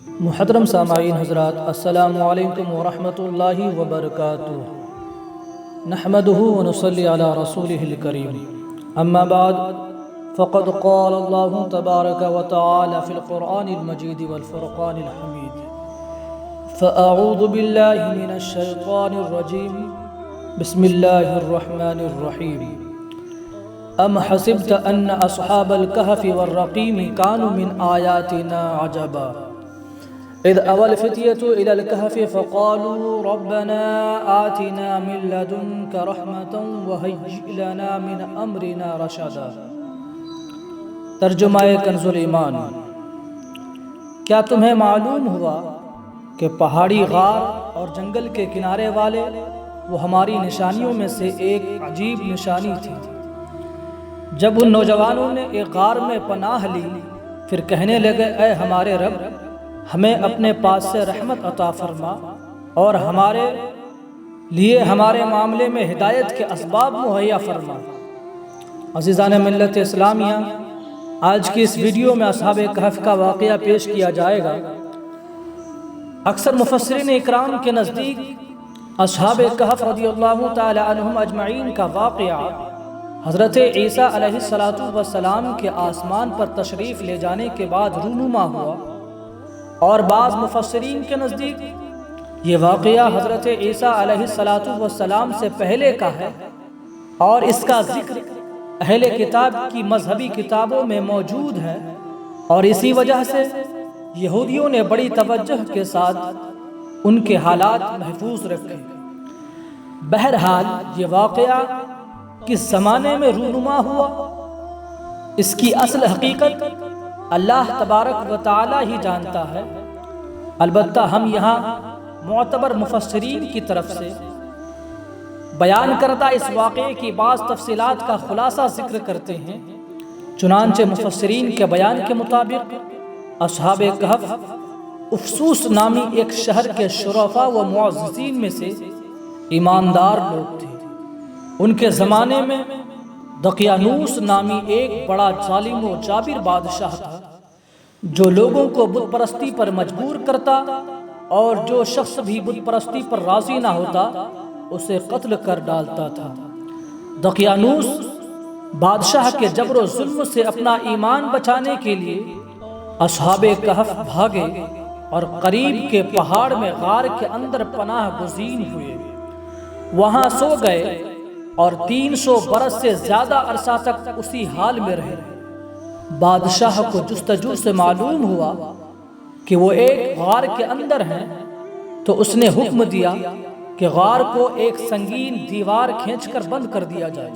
محترم سامعین حضرات، السلام علیکم ورحمۃ اللہ وبرکاتہ۔ نحمده ونصلي على رسوله الكريم، اما بعد فقد قال الله تبارك وتعالى في القرآن المجيد والفرقان الحميد، فأعوذ بالله من الشيطان الرجيم، بسم الله الرحمن الرحيم، ام حسبت ان اصحاب الكهف والرقيم كانوا من آياتنا عجبا اذ اوى الفتية الى الكهف فقالوا ربنا آتنا من لدنك رحمة وهيئ لنا من امرنا رشدا۔ ترجمہ کنز الایمان۔ کیا تمہیں معلوم ہوا کہ پہاڑی غار اور جنگل کے کنارے والے وہ ہماری نشانیوں میں سے ایک عجیب نشانی تھی؟ جب ان نوجوانوں نے ایک غار میں پناہ لی، پھر کہنے لگے اے ہمارے رب، ہمیں اپنے پاس سے رحمت عطا فرما اور ہمارے لیے ہمارے معاملے میں ہدایت کے اسباب مہیا فرما۔ عزیزان ملت اسلامیہ، آج کی اس ویڈیو میں اصحاب کہف کا واقعہ پیش کیا جائے گا۔ اکثر مفسرین اکرام کے نزدیک اصحاب کہف رضی اللہ تعالی عنہم اجمعین کا واقعہ حضرت عیسیٰ علیہ السلام کے آسمان پر تشریف لے جانے کے بعد رونما ہوا، اور بعض مفسرین کے نزدیک یہ واقعہ حضرت عیسیٰ علیہ السلام سے پہلے کا ہے، اور اس کا ذکر اہل کتاب کی مذہبی کتابوں میں موجود ہے، اور اسی وجہ سے یہودیوں نے بڑی توجہ کے ساتھ ان کے حالات محفوظ رکھے۔ بہرحال یہ واقعہ کس زمانے میں رونما ہوا، اس کی اصل حقیقت اللہ تبارک و تعالی ہی جانتا ہے۔ البتہ ہم یہاں معتبر مفسرین کی طرف سے بیان کردہ اس واقعے کی بعض تفصیلات کا خلاصہ ذکر کرتے ہیں۔ چنانچہ مفسرین کے بیان کے مطابق اصحاب کہف افسوس نامی ایک شہر کے شرفاء و معززین میں سے ایماندار لوگ تھے۔ ان کے زمانے میں دقیانوس نامی ایک بڑا ظالم و جابر بادشاہ تھا، جو لوگوں کو بت پرستی پر مجبور کرتا، اور جو شخص بھی بت پرستی پر راضی نہ ہوتا اسے قتل کر ڈالتا تھا۔ دقیانوس بادشاہ کے جبر و ظلم سے اپنا ایمان بچانے کے لیے اصحاب کہف بھاگے اور قریب کے پہاڑ میں غار کے اندر پناہ گزین ہوئے، وہاں سو گئے اور 300 برس سے زیادہ عرصہ تک اسی حال میں رہے۔ بادشاہ کو جستجو سے معلوم ہوا کہ وہ ایک غار کے اندر ہیں، تو اس نے حکم دیا کہ غار کو ایک سنگین دیوار کھینچ کر بند کر دیا جائے،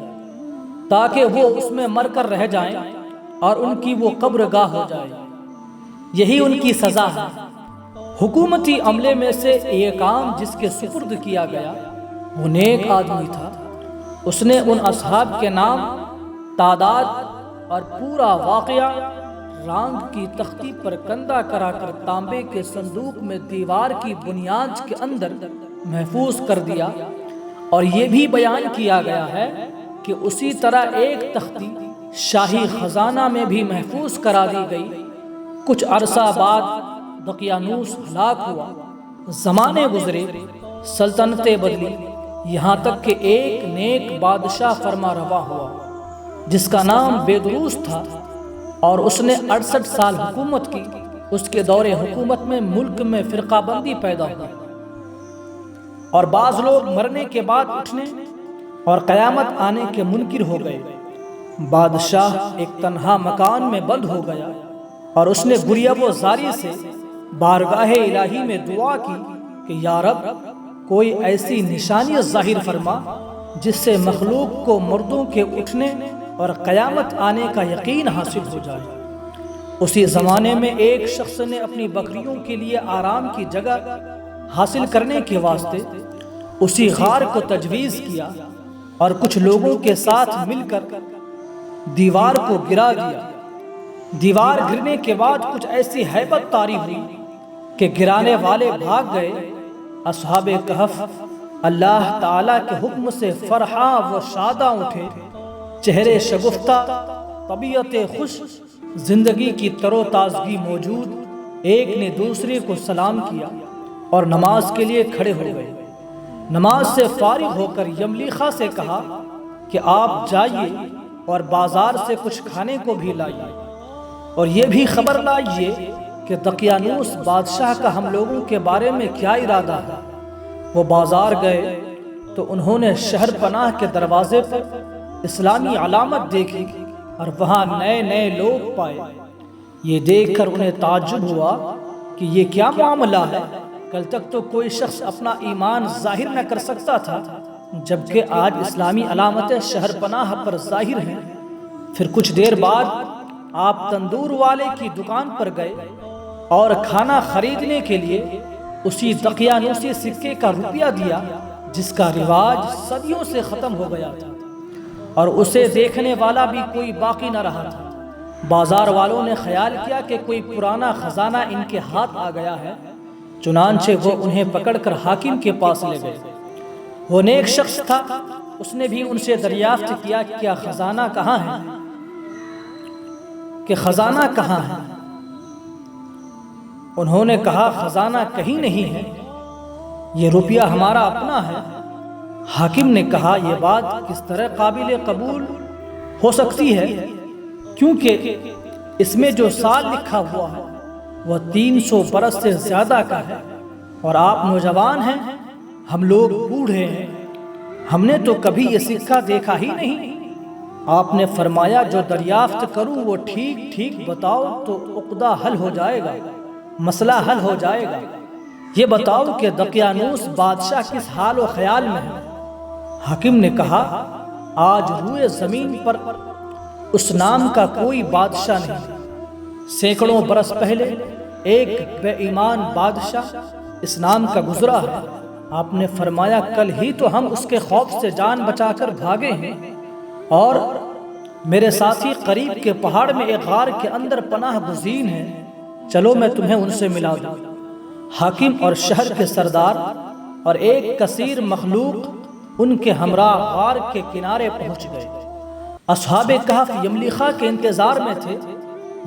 تاکہ وہ اس میں مر کر رہ جائیں اور ان کی وہ قبرگاہ ہو جائے۔ یہی ان کی سزا ہے۔ حکومتی عملے میں سے یہ کام جس کے سپرد کیا گیا وہ نیک آدمی تھا۔ اس نے ان اصحاب کے نام، تعداد اور پورا واقعہ رانگ کی تختی پر کندہ کرا کر تانبے کے صندوق میں دیوار کی بنیاد کے اندر محفوظ کر دیا، اور یہ بھی بیان کیا گیا ہے کہ اسی طرح ایک تختی شاہی خزانہ میں بھی محفوظ کرا دی گئی۔ کچھ عرصہ بعد دقیانوس ہلاک ہوا، زمانے گزرے، سلطنتیں بدلی، یہاں تک کہ ایک نیک بادشاہ فرما روا ہوا جس کا نام بیدروس تھا، اور اس نے 68 سال حکومت کی۔ اس کے دور حکومت میں ملک میں فرقہ بندی پیدا ہوئی، اور بعض لوگ مرنے کے بعد اٹھنے اور قیامت آنے کے منکر ہو گئے۔ بادشاہ ایک تنہا مکان میں بند ہو گیا، اور اس نے گریہ و زاری سے بارگاہ الہی میں دعا کی کہ یا رب، کوئی ایسی نشانی ظاہر فرما جس سے مخلوق کو مردوں کے اٹھنے اور قیامت آنے کا یقین حاصل ہو جائے۔ اسی زمانے میں ایک شخص نے اپنی بکریوں کے لیے آرام کی جگہ حاصل کرنے کے واسطے اسی غار کو تجویز کیا، اور کچھ لوگوں کے ساتھ مل کر دیوار کو گرا دیا۔ دیوار گرنے کے بعد کچھ ایسی ہیبت طاری ہوئی کہ گرانے والے بھاگ گئے۔ اصحاب کہف اللہ تعالیٰ کے حکم سے فرحاں و شاداں اٹھے، چہرے شگفتہ، طبیعت خوش، زندگی کی تر و تازگی موجود، ایک نے دوسرے کو سلام کیا اور نماز کے لیے کھڑے ہو گئے۔ نماز سے فارغ ہو کر یملیخا سے کہا کہ آپ جائیے اور بازار سے کچھ کھانے کو بھی لائیے، اور یہ بھی خبر لائیے کہ دقیانوس بادشاہ کا ہم لوگوں کے بارے میں کیا ارادہ ہے۔ وہ بازار گئے تو انہوں نے شہر پناہ کے دروازے پر اسلامی علامت دیکھی اور وہاں نئے نئے لوگ پائے۔ یہ دیکھ کر انہیں تعجب ہوا کہ یہ کیا معاملہ ہے، کل تک تو کوئی شخص اپنا ایمان ظاہر نہ کر سکتا تھا، جبکہ آج اسلامی علامتیں شہر پناہ پر ظاہر ہیں۔ پھر کچھ دیر بعد آپ تندور والے کی دکان پر گئے اور کھانا خریدنے کے لیے اسی دقیانوسی سکے کا روپیہ دیا جس کا رواج صدیوں سے ختم ہو گیا تھا، اور اسے دیکھنے والا بھی کوئی باقی نہ رہا تھا۔ بازار والوں نے خیال کیا کہ کوئی پرانا خزانہ ان کے ہاتھ آ گیا ہے، چنانچہ وہ انہیں پکڑ کر حاکم کے پاس لے گئے۔ وہ نیک شخص تھا، اس نے بھی ان سے دریافت کیا کہ کیا خزانہ کہاں ہے، کہ خزانہ کہاں ہے؟ انہوں نے کہا خزانہ کہیں نہیں ہے، یہ روپیہ ہمارا اپنا ہے۔ حاکم نے کہا یہ بات کس طرح قابل قبول ہو سکتی ہے، کیونکہ اس میں جو سال لکھا ہوا ہے وہ 300 برس سے زیادہ کا ہے، اور آپ نوجوان ہیں، ہم لوگ بوڑھے ہیں، ہم نے تو کبھی یہ سکہ دیکھا ہی نہیں۔ آپ نے فرمایا جو دریافت کروں وہ ٹھیک ٹھیک بتاؤ تو عقدہ حل ہو جائے گا، مسئلہ حل ہو جائے گا۔ یہ بتاؤ کہ دقیانوس بادشاہ کس حال و خیال میں ہے؟ حاکم نے کہا آج روئے زمین پر اس نام کا کوئی بادشاہ نہیں، سینکڑوں برس پہلے ایک بے ایمان بادشاہ اس نام کا گزرا ہے۔ آپ نے فرمایا کل ہی تو ہم اس کے خوف سے جان بچا کر بھاگے ہیں، اور میرے ساتھی قریب کے پہاڑ میں ایک غار کے اندر پناہ گزین ہیں، چلو میں تمہیں ان سے ملا دوں۔ حاکم اور شہر کے سردار اور ایک کثیر مخلوق ان کے ہمراہ غار کے کنارے پہنچ گئے۔ اصحاب کہف یملیخا کے انتظار میں تھے۔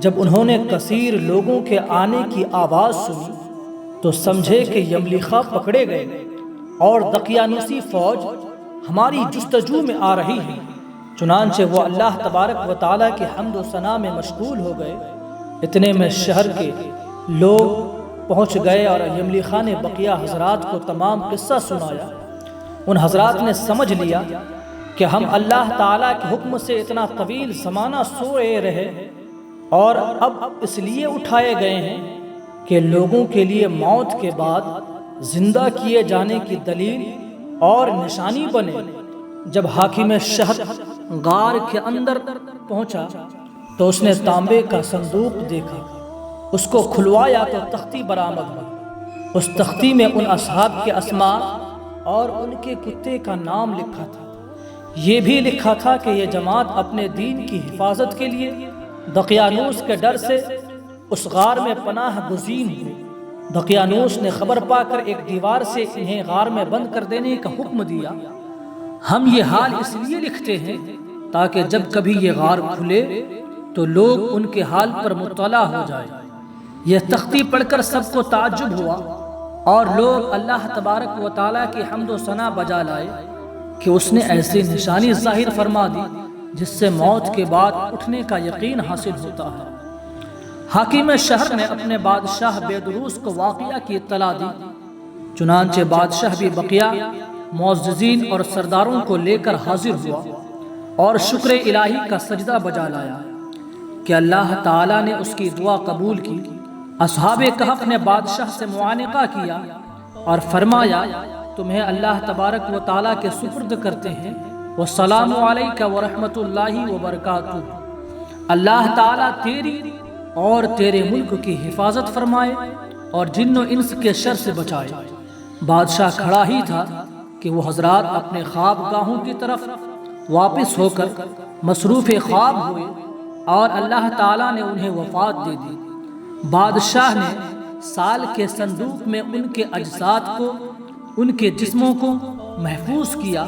جب انہوں نے کثیر لوگوں کے آنے کی آواز سنی تو سمجھے کہ یملیخا پکڑے گئے اور دقیانوسی فوج ہماری جستجو میں آ رہی ہے۔ چنانچہ وہ اللہ تبارک و تعالیٰ کی حمد و ثنا میں مشغول ہو گئے۔ اتنے میں شہر کے لوگ پہنچ گئے اور یملیخا نے بقیہ حضرات کو تمام قصہ سنایا۔ ان حضرات نے سمجھ لیا کہ ہم اللہ تعالیٰ کے حکم سے اتنا طویل زمانہ سوئے رہے اور اب اس لیے اٹھائے گئے ہیں کہ لوگوں کے لیے موت کے بعد زندہ کیے جانے کی دلیل اور نشانی بنے۔ جب حاکم شہر غار کے اندر پہنچا تو اس نے تانبے کا صندوق دیکھا، اس کو کھلوایا تو تختی برآمد ہوئی۔ اس تختی میں ان اصحاب کے اسماء اور ان کے کتے کا نام لکھا تھا۔ یہ بھی لکھا تھا کہ یہ جماعت اپنے دین کی حفاظت کے لیے دقیانوس کے ڈر سے اس غار میں پناہ گزین ہوئی۔ دقیانوس نے خبر پا کر ایک دیوار سے انہیں غار میں بند کر دینے کا حکم دیا۔ ہم یہ حال اس لیے لکھتے ہیں تاکہ جب کبھی یہ غار کھلے تو لوگ ان کے حال پر مطلع ہو جائے۔ یہ تختی پڑھ کر سب کو تعجب ہوا اور لوگ اللہ تبارک و تعالیٰ کی حمد و ثنا بجا لائے کہ اس نے ایسی نشانی ظاہر فرما دی جس سے موت کے بعد اٹھنے کا یقین حاصل ہوتا ہے۔ حاکم شہر نے اپنے بادشاہ بیدروس کو واقعہ کی اطلاع دی، چنانچہ بادشاہ بھی بقیہ معززین اور سرداروں کو لے کر حاضر ہوا اور شکر الہی کا سجدہ بجا لایا کہ اللہ تعالیٰ نے اس کی دعا قبول کی۔ اصحاب کہف نے بادشاہ سے معانقہ کیا اور فرمایا تمہیں اللہ تبارک و تعالیٰ کے سپرد کرتے ہیں، والسلام علیک ورحمۃ اللہ وبرکاتہ۔ اللہ تعالیٰ تیری اور تیرے ملک کی حفاظت فرمائے اور جن و انس کے شر سے بچائے۔ بادشاہ کھڑا ہی تھا کہ وہ حضرات اپنے خواب گاہوں کی طرف واپس ہو کر مصروف خواب ہوئے اور اللہ تعالیٰ نے انہیں وفات دے دی۔ بادشاہ نے سال کے صندوق میں ان کے اجساد کو، ان کے جسموں کو محفوظ کیا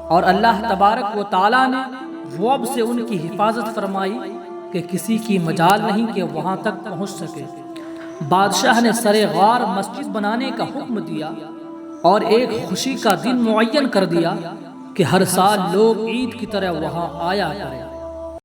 اور اللہ تبارک و تعالیٰ نے رعب سے ان کی حفاظت فرمائی کہ کسی کی مجال نہیں کہ وہاں تک پہنچ سکے۔ بادشاہ نے سر غار مسجد بنانے کا حکم دیا اور ایک خوشی کا دن معین کر دیا کہ ہر سال لوگ عید کی طرح وہاں آیا کریں۔